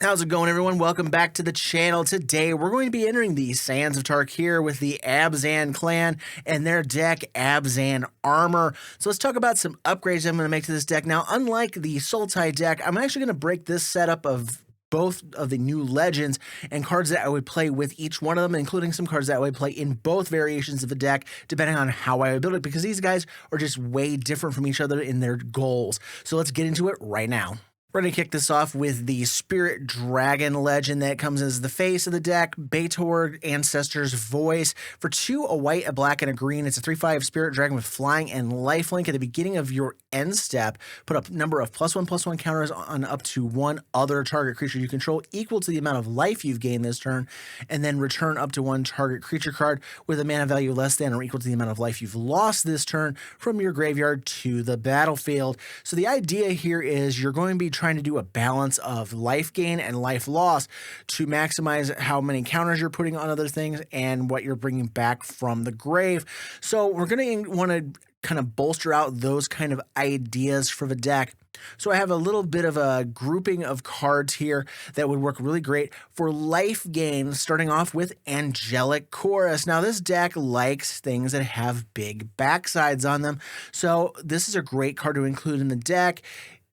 How's it going, everyone? Welcome back to the channel. Today, we're going to be entering the Sands of Tarkir with the Abzan clan and their deck, Abzan Armor. So let's talk about some upgrades I'm going to make to this deck. Now, unlike the Sultai deck, I'm actually going to break this setup of both of the new legends and cards that I would play with each one of them, including some cards that I would play in both variations of the deck, depending on how I would build it, because these guys are just way different from each other in their goals. So let's get into it right now. We're going to kick this off with the Spirit Dragon legend that comes as the face of the deck, Baator, Ancestor's Voice. For 2, a white, a black, and a green, it's a 3/5 Spirit Dragon with flying and lifelink. At the beginning of your end step, put a number of +1/+1 counters on up to one other target creature you control equal to the amount of life you've gained this turn, and then return up to one target creature card with a mana value less than or equal to the amount of life you've lost this turn from your graveyard to the battlefield. So the idea here is you're going to be trying to do a balance of life gain and life loss to maximize how many counters you're putting on other things and what you're bringing back from the grave. So we're going to want to kind of bolster out those kind of ideas for the deck. So I have a little bit of a grouping of cards here that would work really great for life gain, starting off with Angelic Chorus. Now, this deck likes things that have big backsides on them, so this is a great card to include in the deck.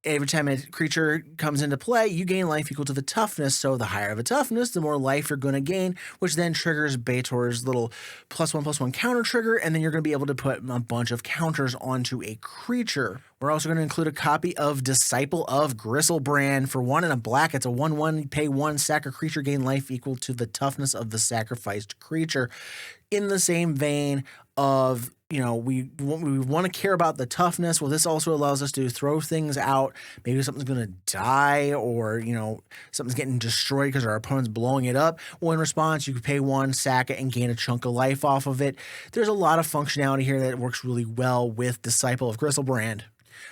Every time a creature comes into play, you gain life equal to the toughness. So the higher the toughness, the more life you're going to gain, which then triggers Baator's little +1/+1 counter trigger, and then you're going to be able to put a bunch of counters onto a creature. We're also going to include a copy of Disciple of Griselbrand. For 1 and a black, it's a 1/1, pay 1, sack a creature, gain life equal to the toughness of the sacrificed creature. In the same vein of, we want to care about the toughness. Well, this also allows us to throw things out. Maybe something's going to die, or, something's getting destroyed because our opponent's blowing it up. Well, in response, you can pay 1, sack it, and gain a chunk of life off of it. There's a lot of functionality here that works really well with Disciple of Griselbrand.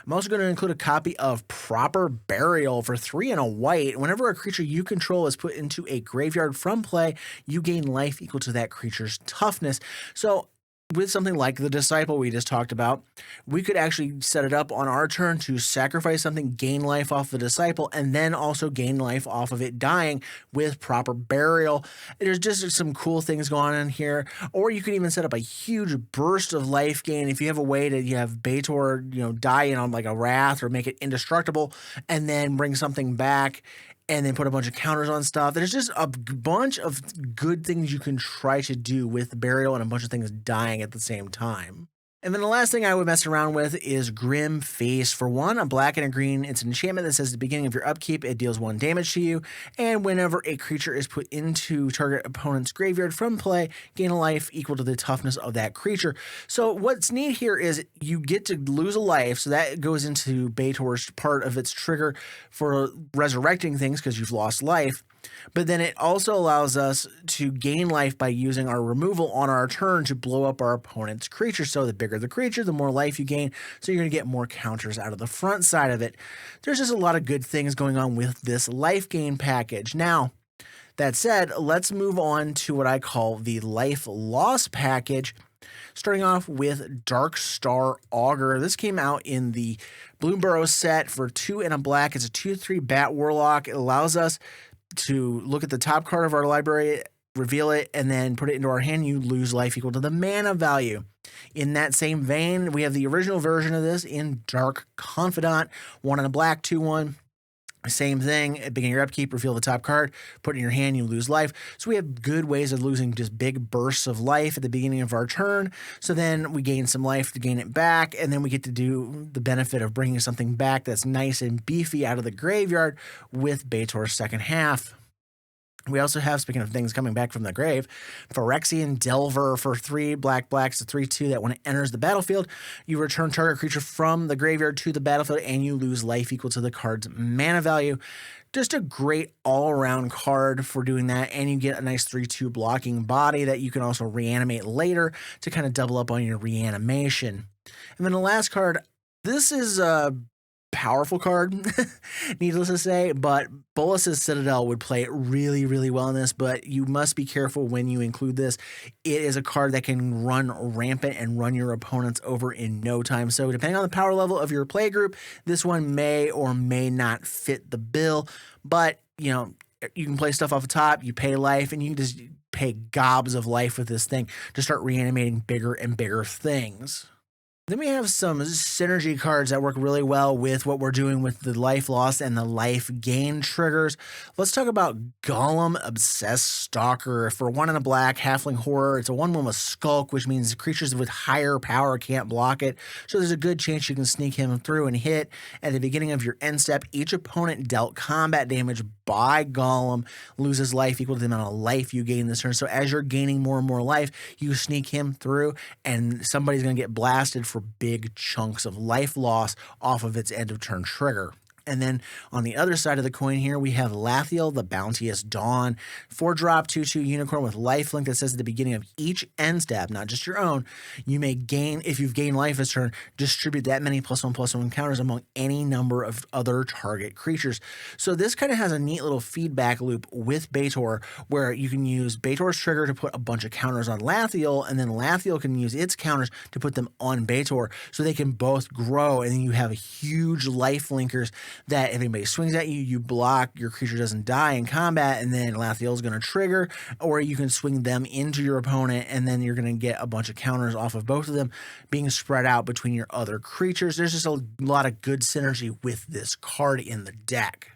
I'm also going to include a copy of Proper Burial. For 3 and a white. Whenever a creature you control is put into a graveyard from play, you gain life equal to that creature's toughness. So with something like the Disciple we just talked about, we could actually set it up on our turn to sacrifice something, gain life off the Disciple, and then also gain life off of it dying with Proper Burial. There's just some cool things going on here. Or you could even set up a huge burst of life gain if you have a way to have Baator, die in on like a Wrath or make it indestructible, and then bring something back and then put a bunch of counters on stuff. There's just a bunch of good things you can try to do with Burial and a bunch of things dying at the same time. And then the last thing I would mess around with is Grim Face. For 1, a black and a green, it's an enchantment that says at the beginning of your upkeep, it deals 1 damage to you. And whenever a creature is put into target opponent's graveyard from play, gain a life equal to the toughness of that creature. So what's neat here is you get to lose a life, so that goes into Baator's part of its trigger for resurrecting things because you've lost life. But then it also allows us to gain life by using our removal on our turn to blow up our opponent's creature. So the bigger the creature, the more life you gain. So you're going to get more counters out of the front side of it. There's just a lot of good things going on with this life gain package. Now, that said, let's move on to what I call the life loss package. Starting off with Darkstar Augur. This came out in the Bloomburrow set for 2 and a black. It's a 2/3 Bat Warlock. It allows us to look at the top card of our library, reveal it, and then put it into our hand. You lose life equal to the mana value. In that same vein, we have the original version of this in Dark Confidant. 1 and a black, 2/1. Same thing, at the beginning of your upkeep, reveal the top card, put it in your hand, you lose life. So we have good ways of losing just big bursts of life at the beginning of our turn. So then we gain some life to gain it back, and then we get to do the benefit of bringing something back that's nice and beefy out of the graveyard with Baator's second half. We also have, speaking of things coming back from the grave, Phyrexian Delver. For 3 black, it's a 3/2 that when it enters the battlefield, you return target creature from the graveyard to the battlefield and you lose life equal to the card's mana value. Just a great all-around card for doing that, and you get a nice 3/2 blocking body that you can also reanimate later to kind of double up on your reanimation. And then the last card, this is a powerful card, needless to say, but Bolas's Citadel would play really, really well in this, but you must be careful when you include this. It is a card that can run rampant and run your opponents over in no time. So depending on the power level of your play group, this one may or may not fit the bill, but you can play stuff off the top, you pay life, and you can just pay gobs of life with this thing to start reanimating bigger and bigger things. Then we have some synergy cards that work really well with what we're doing with the life loss and the life gain triggers. Let's talk about Golem Obsessed Stalker. For 1 and a black, halfling horror, it's a 1/1 with Skulk, which means creatures with higher power can't block it. So there's a good chance you can sneak him through and hit. At the beginning of your end step, each opponent dealt combat damage by Golem loses life equal to the amount of life you gain this turn. So as you're gaining more and more life, you sneak him through, and somebody's going to get blasted for big chunks of life loss off of its end of turn trigger. And then on the other side of the coin here, we have Lathiel, the Bounteous Dawn. 4-drop, 2/2 unicorn with lifelink that says at the beginning of each end step, not just your own, you may gain, if you've gained life this turn, distribute that many +1/+1 counters among any number of other target creatures. So this kind of has a neat little feedback loop with Baator, where you can use Baator's trigger to put a bunch of counters on Lathiel, and then Lathiel can use its counters to put them on Baator, so they can both grow, and then you have huge life linkers that if anybody swings at you, you block, your creature doesn't die in combat, and then Lathiel's going to trigger, or you can swing them into your opponent, and then you're going to get a bunch of counters off of both of them being spread out between your other creatures. There's just a lot of good synergy with this card in the deck.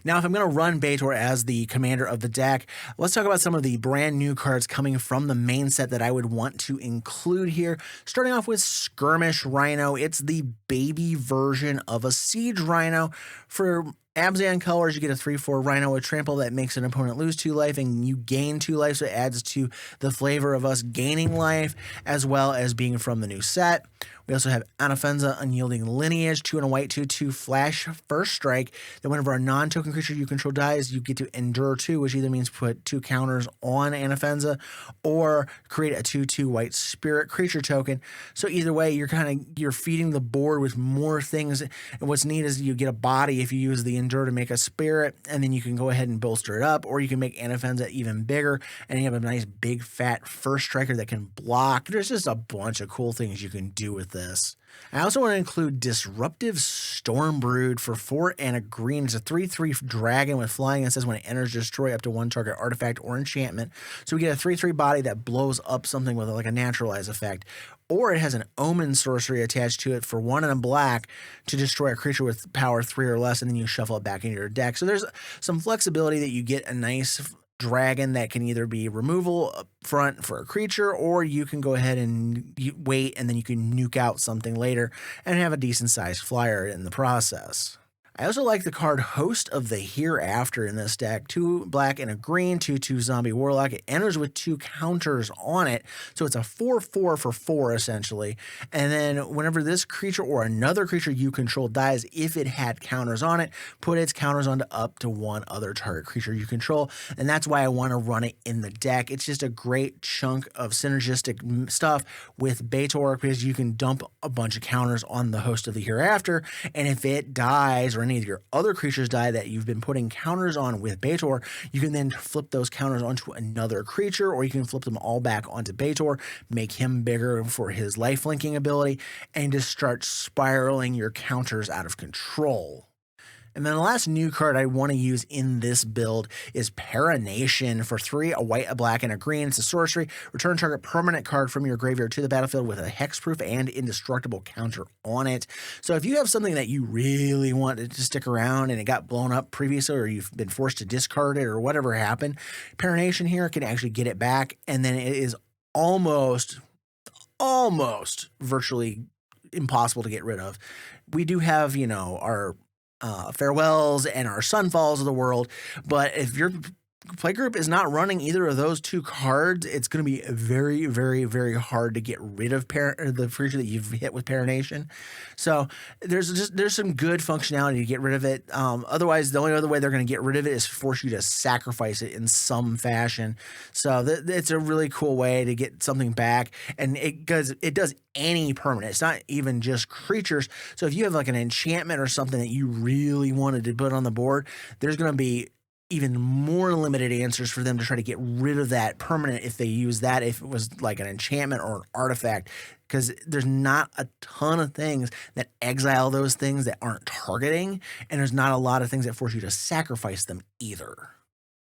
Now, if I'm going to run Baator as the commander of the deck, let's talk about some of the brand new cards coming from the main set that I would want to include here. Starting off with Skirmish Rhino. It's the baby version of a Siege Rhino. For Abzan colors, you get a 3/4 Rhino with trample that makes an opponent lose 2 life, and you gain 2 life, so it adds to the flavor of us gaining life, as well as being from the new set. We also have Anafenza, Unyielding Lineage, 2 and a white, 2/2 flash first strike. Then whenever a non-token creature you control dies, you get to endure 2, which either means put 2 counters on Anafenza or create a 2/2 white spirit creature token. So either way, you're feeding the board with more things. And what's neat is you get a body if you use the endure to make a spirit, and then you can go ahead and bolster it up, or you can make Anafenza even bigger, and you have a nice big fat first striker that can block. There's just a bunch of cool things you can do with this. I also want to include Disruptive Stormbrood for 4 and a green. It's a 3/3 dragon with flying, and it says when it enters, destroy up to 1 target artifact or enchantment. So we get a 3/3 body that blows up something with like a naturalize effect. Or it has an omen sorcery attached to it for 1 and a black to destroy a creature with power 3 or less, and then you shuffle it back into your deck. So there's some flexibility that you get a nice dragon that can either be removal up front for a creature, or you can go ahead and wait, and then you can nuke out something later and have a decent sized flyer in the process. I also like the card Host of the Hereafter in this deck. 2 black and a green, 2/2 zombie warlock. It enters with 2 counters on it, so it's a 4/4 for 4 essentially. And then whenever this creature or another creature you control dies, if it had counters on it, put its counters onto up to 1 other target creature you control. And that's why I want to run it in the deck. It's just a great chunk of synergistic stuff with Baator, because you can dump a bunch of counters on the Host of the Hereafter, and if it dies or any of your other creatures die that you've been putting counters on with Baator, you can then flip those counters onto another creature, or you can flip them all back onto Baator, make him bigger for his life linking ability, and just start spiraling your counters out of control. And then the last new card I want to use in this build is Perenation for 3, a white, a black, and a green. It's a sorcery. Return target permanent card from your graveyard to the battlefield with a hexproof and indestructible counter on it. So if you have something that you really want to stick around and it got blown up previously, or you've been forced to discard it, or whatever happened, Perenation here can actually get it back, and then it is almost virtually impossible to get rid of. We do have, our farewells and our sunfalls of the world, but if your play group is not running either of those 2 cards, it's going to be very, very, very hard to get rid of the creature that you've hit with Perenation. So there's some good functionality to get rid of it. Otherwise, the only other way they're going to get rid of it is force you to sacrifice it in some fashion. So it's a really cool way to get something back, and it does any permanent. It's not even just creatures. So if you have like an enchantment or something that you really wanted to put on the board, there's going to be even more limited answers for them to try to get rid of that permanent if they use that, if it was like an enchantment or an artifact, because there's not a ton of things that exile those things that aren't targeting, and there's not a lot of things that force you to sacrifice them either.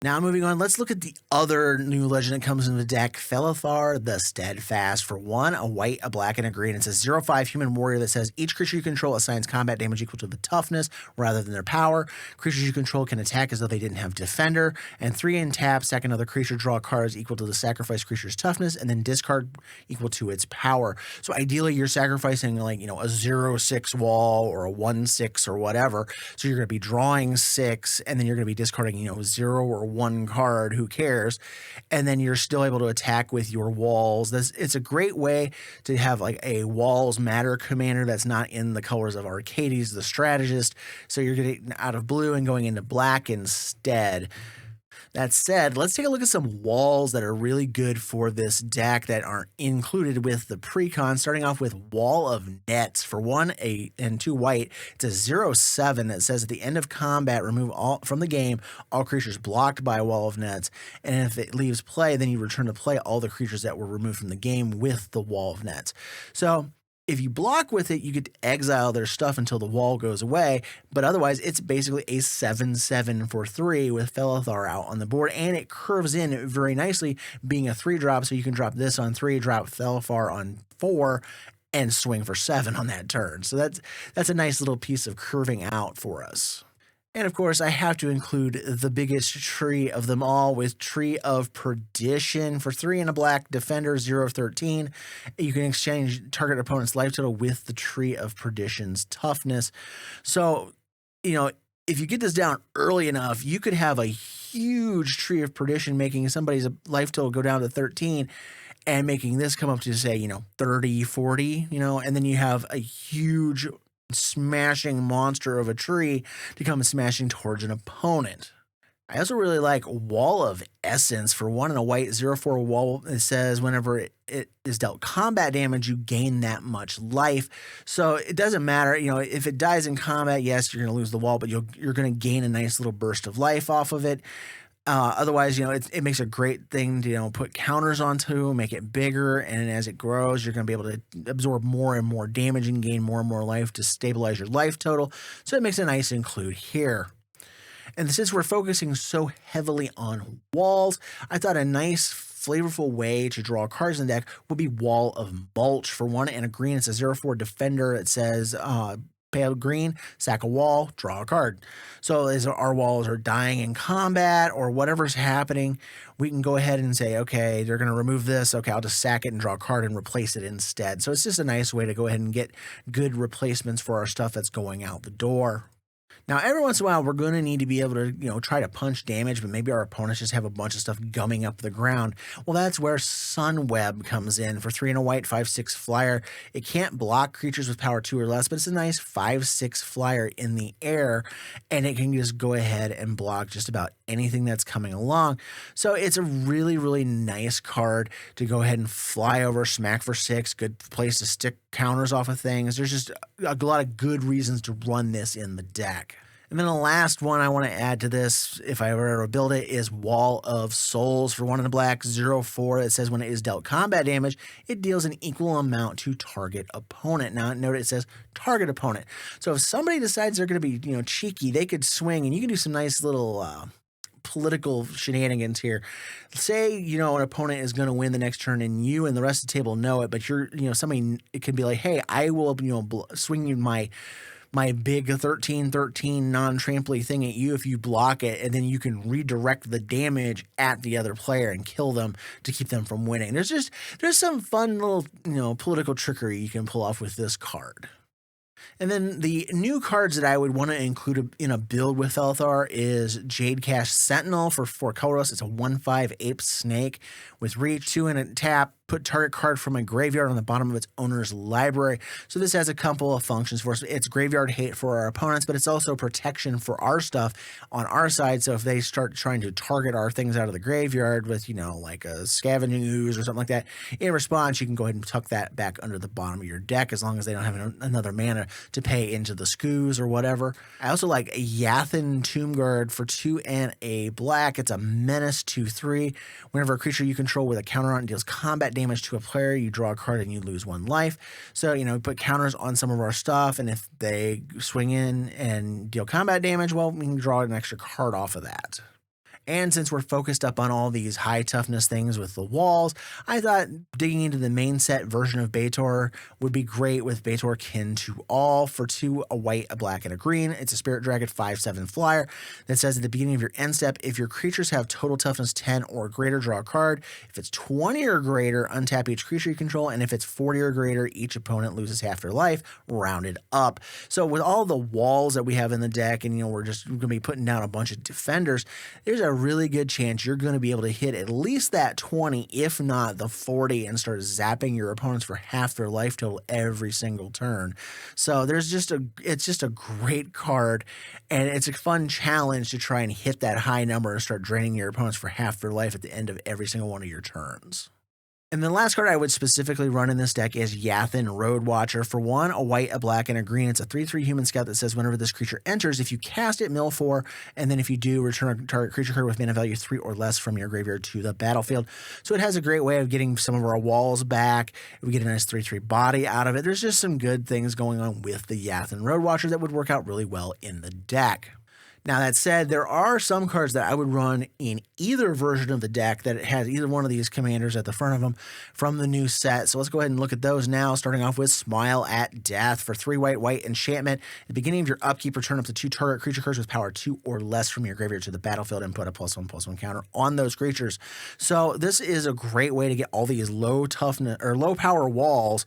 Now moving on, let's look at the other new legend that comes in the deck, Felithar the Steadfast. For 1, a white, a black, and a green. It's a 0/5 human warrior that says each creature you control assigns combat damage equal to the toughness rather than their power. Creatures you control can attack as though they didn't have defender. And 3 in tap, sack another creature, draw cards equal to the sacrificed creature's toughness, and then discard equal to its power. So ideally you're sacrificing like, a 0/6 wall or a 1/6 or whatever. So you're going to be drawing 6, and then you're going to be discarding, 0 or 1 card, who cares? And then you're still able to attack with your walls. It's a great way to have like a walls matter commander that's not in the colors of Arcades, the strategist. So you're getting out of blue and going into black instead. That said, let's take a look at some walls that are really good for this deck that aren't included with the precon, starting off with Wall of Nets. For 1, 8, and 2 white, it's a 0/7 that says at the end of combat, remove all from the game all creatures blocked by a Wall of Nets. And if it leaves play, then you return to play all the creatures that were removed from the game with the Wall of Nets. So if you block with it, you get to exile their stuff until the wall goes away, but otherwise it's basically a 7/7 for 3 with Felithar out on the board, and it curves in very nicely, being a 3-drop, so you can drop this on 3, drop Felithar on 4, and swing for 7 on that turn. So that's a nice little piece of curving out for us. And of course, I have to include the biggest tree of them all with Tree of Perdition. For 3 and a black, Defender 0/13. You can exchange target opponent's life total with the Tree of Perdition's toughness. So, if you get this down early enough, you could have a huge Tree of Perdition making somebody's life total go down to 13 and making this come up to, say, 30, 40, and then you have a huge smashing monster of a tree to come smashing towards an opponent. I also really like Wall of Essence. For 1 and a white, 0/4 wall. It says whenever it is dealt combat damage, you gain that much life. So it doesn't matter, if it dies in combat, yes, you're going to lose the wall, but you're going to gain a nice little burst of life off of it. Otherwise, it makes a great thing to, put counters onto, make it bigger, and as it grows, you're going to be able to absorb more and more damage and gain more and more life to stabilize your life total. So it makes a nice include here. And since we're focusing so heavily on walls, I thought a nice flavorful way to draw cards in the deck would be Wall of Mulch. For 1 and a green, it's a 0/4 defender. It says pale green, sack a wall, draw a card. So as our walls are dying in combat or whatever's happening, we can go ahead and say, okay, they're going to remove this. Okay, I'll just sack it and draw a card and replace it instead. So it's just a nice way to go ahead and get good replacements for our stuff that's going out the door. Now, every once in a while, we're going to need to be able to, try to punch damage, but maybe our opponents just have a bunch of stuff gumming up the ground. Well, that's where Sunweb comes in. For 3 and a white, 5/6 flyer. It can't block creatures with power 2 or less, but it's a nice 5/6 flyer in the air, and it can just go ahead and block just about anything that's coming along. So it's a really, really nice card to go ahead and fly over, smack for 6, good place to stick counters off of things. There's just a lot of good reasons to run this in the deck. And then the last one I want to add to this, if I were to build it, is Wall of Souls. For 1 in the black, 0/4. It says when it is dealt combat damage, it deals an equal amount to target opponent. Now, note it says target opponent. So if somebody decides they're going to be, cheeky, they could swing, and you can do some nice little political shenanigans here. Say, an opponent is going to win the next turn, and you and the rest of the table know it, but you're, somebody, it could be like, hey, I will, swing you my big 13/13 non-trampoline thing at you if you block it, and then you can redirect the damage at the other player and kill them to keep them from winning. There's some fun little, political trickery you can pull off with this card. And then the new cards that I would want to include in a build with Felithar is Jadecash Sentinel. For 4 colorless. It's a 1/5 ape snake with reach, 2 in a tap. Put target card from a graveyard on the bottom of its owner's library. So this has a couple of functions for us. It's graveyard hate for our opponents, but it's also protection for our stuff on our side. So if they start trying to target our things out of the graveyard with, like a scavenging ooze or something like that, in response, you can go ahead and tuck that back under the bottom of your deck as long as they don't have another mana to pay into the scoos or whatever. I also like a Yathan Tombguard for 2 and a black. It's a menace 2/3. Whenever a creature you control with a counter on it deals combat damage to a player, you draw a card and you lose 1 life. So, put counters on some of our stuff, and if they swing in and deal combat damage, well, we can draw an extra card off of that. And since we're focused up on all these high toughness things with the walls, I thought digging into the main set version of Baator would be great with Baator Kin to All for 2, a white, a black, and a green. It's a Spirit Dragon 5/7 flyer that says at the beginning of your end step, if your creatures have total toughness 10 or greater, draw a card. If it's 20 or greater, untap each creature you control. And if it's 40 or greater, each opponent loses half their life, rounded up. So with all the walls that we have in the deck, and we're going to be putting down a bunch of defenders, there's a really good chance you're going to be able to hit at least that 20, if not the 40, and start zapping your opponents for half their life total every single turn. So it's just a great card, and it's a fun challenge to try and hit that high number and start draining your opponents for half their life at the end of every single one of your turns. And the last card I would specifically run in this deck is Yathin Roadwatcher. For 1, a white, a black, and a green. It's a 3/3 human scout that says whenever this creature enters, if you cast it, mill 4, and then if you do, return a target creature card with mana value 3 or less from your graveyard to the battlefield. So it has a great way of getting some of our walls back. We get a nice 3/3 body out of it. There's just some good things going on with the Yathin Roadwatcher that would work out really well in the deck. Now, that said, there are some cards that I would run in either version of the deck that has either one of these commanders at the front of them from the new set. So let's go ahead and look at those now, starting off with Smile at Death. For 3 white, white enchantment. At the beginning of your upkeep, return up to 2 target creature cards with power 2 or less from your graveyard to the battlefield and put a +1/+1 counter on those creatures. So this is a great way to get all these low toughness or low power walls,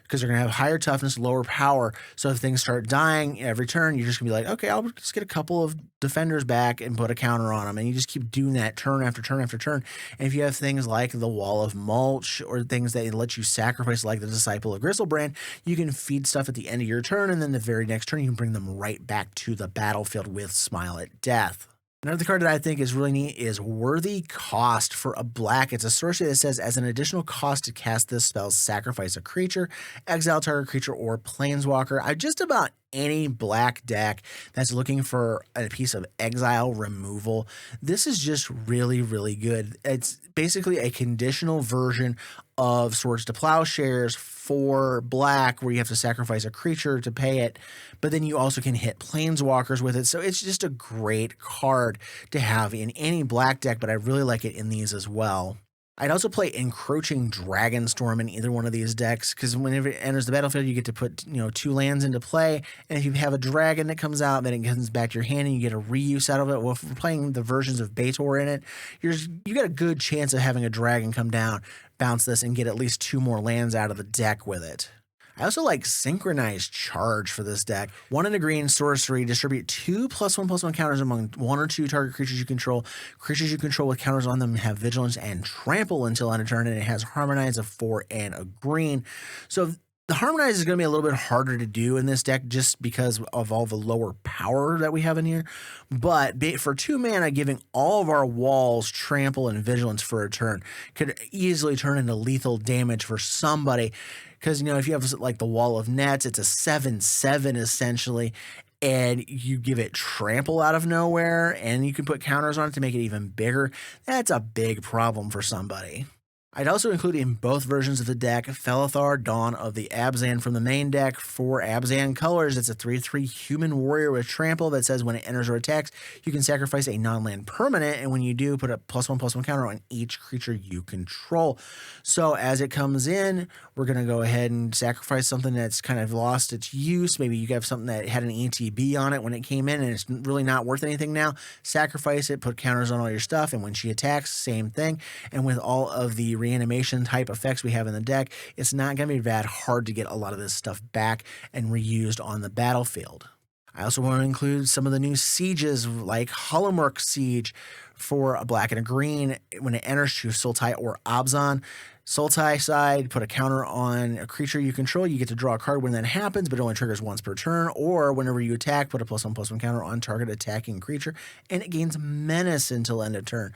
because they're going to have higher toughness, lower power. So if things start dying every turn, you're just going to be like, okay, I'll just get a couple of defenders back and put a counter on them. And you just keep doing that turn after turn after turn. And if you have things like the Wall of Mulch or things that let you sacrifice, like the Disciple of Gristlebrand, you can feed stuff at the end of your turn, and then the very next turn, you can bring them right back to the battlefield with Smile at Death. Another card that I think is really neat is Worthy Cost. For a black. It's a sorcery that says, as an additional cost to cast this spell, sacrifice a creature, exile target creature, or planeswalker. Just about any black deck that's looking for a piece of exile removal, this is just really, really good. It's basically a conditional version of Swords to Plowshares for black, where you have to sacrifice a creature to pay it, but then you also can hit planeswalkers with it. So it's just a great card to have in any black deck, but I really like it in these as well. I'd also play Encroaching Dragonstorm in either one of these decks, because whenever it enters the battlefield, you get to put 2 lands into play, and if you have a dragon that comes out, then it comes back to your hand and you get a reuse out of it. Well, if we're playing the versions of Baator in it, you got a good chance of having a dragon come down, bounce this, and get at least 2 more lands out of the deck with it. I also like Synchronized Charge for this deck. 1 and a green sorcery, distribute 2 +1/+1 counters among 1 or 2 target creatures you control. Creatures you control with counters on them have vigilance and trample until end of turn, and it has Harmonize of 4 and a green. So the Harmonize is going to be a little bit harder to do in this deck just because of all the lower power that we have in here. But for 2 mana, giving all of our walls trample and vigilance for a turn could easily turn into lethal damage for somebody. Because, if you have like the Wall of Nets, it's a 7/7 essentially, and you give it trample out of nowhere, and you can put counters on it to make it even bigger. That's a big problem for somebody. I'd also include in both versions of the deck Felithar, Dawn of the Abzan from the main deck. For Abzan colors, it's a 3/3 human warrior with trample that says when it enters or attacks, you can sacrifice a non-land permanent, and when you do, put a +1/+1 counter on each creature you control. So as it comes in, we're going to go ahead and sacrifice something that's kind of lost its use. Maybe you have something that had an ETB on it when it came in and it's really not worth anything now. Sacrifice it, put counters on all your stuff, and when she attacks, same thing. And with all of the reanimation type effects we have in the deck, it's not going to be that hard to get a lot of this stuff back and reused on the battlefield. I also want to include some of the new sieges like Hollowmurk Siege for a black and a green. When it enters, choose Sultai or Abzan. Sultai side, put a counter on a creature you control. You get to draw a card when that happens, but it only triggers once per turn. Or whenever you attack, put a +1/+1 counter on target attacking creature, and it gains menace until end of turn.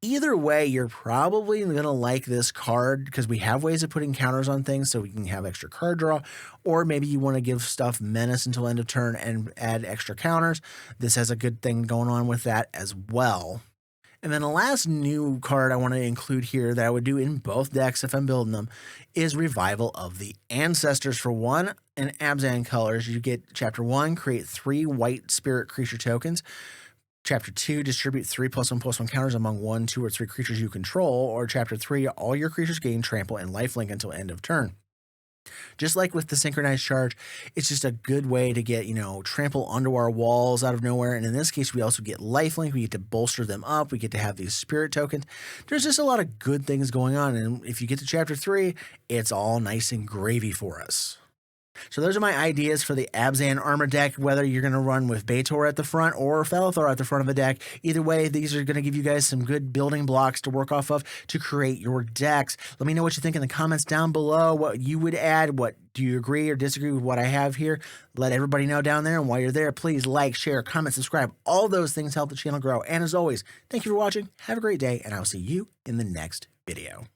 Either way, you're probably going to like this card because we have ways of putting counters on things so we can have extra card draw, or maybe you want to give stuff menace until end of turn and add extra counters. This has a good thing going on with that as well. And then the last new card I want to include here that I would do in both decks if I'm building them is Revival of the Ancestors. For 1 and Abzan colors, you get Chapter 1, create 3 white spirit creature tokens. Chapter 2, distribute 3+1/+1 counters among 1, 2, or 3 creatures you control. Or Chapter 3, all your creatures gain trample and lifelink until end of turn. Just like with the synchronized charge, it's just a good way to get, trample onto our walls out of nowhere. And in this case, we also get lifelink. We get to bolster them up. We get to have these spirit tokens. There's just a lot of good things going on. And if you get to Chapter 3, it's all nice and gravy for us. So those are my ideas for the Abzan Armor deck, whether you're going to run with Baator at the front or Felithar at the front of the deck. Either way, these are going to give you guys some good building blocks to work off of to create your decks. Let me know what you think in the comments down below, what you would add. What do you agree or disagree with what I have here? Let everybody know down there. And while you're there, please like, share, comment, subscribe. All those things help the channel grow. And as always, thank you for watching. Have a great day, and I'll see you in the next video.